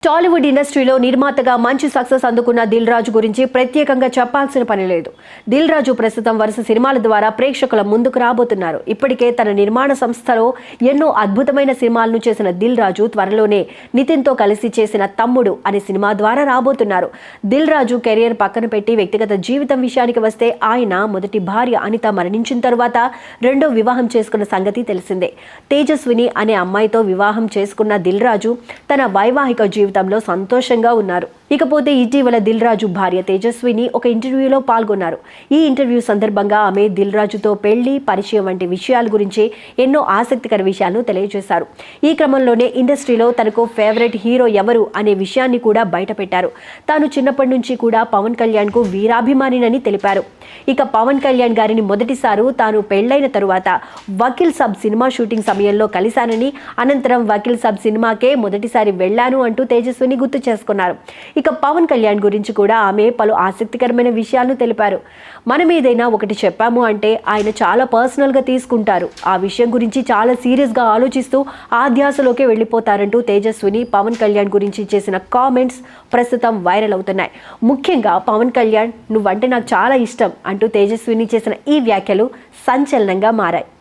టాలీవుడ్ ఇండస్ట్రీలో నిర్మాతగా మంచి సక్సెస్ అందుకున్న దిల్ రాజు గురించి ప్రత్యేకంగా చెప్పాల్సిన పని లేదు. దిల్ రాజు ప్రస్తుతం వరుస సినిమాల ద్వారా ప్రేక్షకుల ముందుకు రాబోతున్నారు. ఇప్పటికే తన నిర్మాణ సంస్థలో ఎన్నో అద్భుతమైన సినిమాలను చేసిన దిల్ రాజు త్వరలోనే నితిన్తో కలిసి చేసిన తమ్ముడు అనే సినిమా ద్వారా రాబోతున్నారు. దిల్ రాజు కెరియర్ పక్కన పెట్టి వ్యక్తిగత జీవితం విషయానికి వస్తే ఆయన మొదటి భార్య అనిత మరణించిన తరువాత రెండో వివాహం చేసుకున్న సంగతి తెలిసిందే. తేజస్విని అనే అమ్మాయితో వివాహం చేసుకున్న దిల్ రాజు తన వైవాహిక జీవితంలో సంతోషంగా ఉన్నారు. ఇకపోతే ఇటీవల దిల్ రాజు భార్య తేజస్విని ఒక ఇంటర్వ్యూలో పాల్గొన్నారు. ఈ ఇంటర్వ్యూ సందర్భంగా ఆమె దిల్ రాజుతో పెళ్లి, పరిచయం వంటి విషయాల గురించి ఎన్నో ఆసక్తికర విషయాలను తెలియజేశారు. ఈ క్రమంలోనే ఇండస్ట్రీలో తనకు ఫేవరెట్ హీరో ఎవరు అనే విషయాన్ని కూడా బయటపెట్టారు. తాను చిన్నప్పటి నుంచి కూడా పవన్ కళ్యాణ్ కు వీరాభిమానినని తెలిపారు. ఇక పవన్ కళ్యాణ్ గారిని మొదటిసారి తాను పెళ్లైన తరువాత వకీల్ సాబ్ సినిమా షూటింగ్ సమయంలో కలిశానని, అనంతరం వకీల్ సాబ్ సినిమాకే మొదటిసారి వెళ్లాను అంటూ తేజస్విని గుర్తు చేసుకున్నారు. ఇక పవన్ కళ్యాణ్ గురించి కూడా ఆమె పలు ఆసక్తికరమైన విషయాలను తెలిపారు. మనం ఏదైనా ఒకటి చెప్పాము అంటే ఆయన చాలా పర్సనల్గా తీసుకుంటారు. ఆ విషయం గురించి చాలా సీరియస్గా ఆలోచిస్తూ ఆ ధ్యాసలోకి వెళ్ళిపోతారంటూ తేజస్విని పవన్ కళ్యాణ్ గురించి చేసిన కామెంట్స్ ప్రస్తుతం వైరల్ అవుతున్నాయి. ముఖ్యంగా పవన్ కళ్యాణ్ నువ్వంటే నాకు చాలా ఇష్టం అంటూ తేజస్విని చేసిన ఈ వ్యాఖ్యలు సంచలనంగా మారాయి.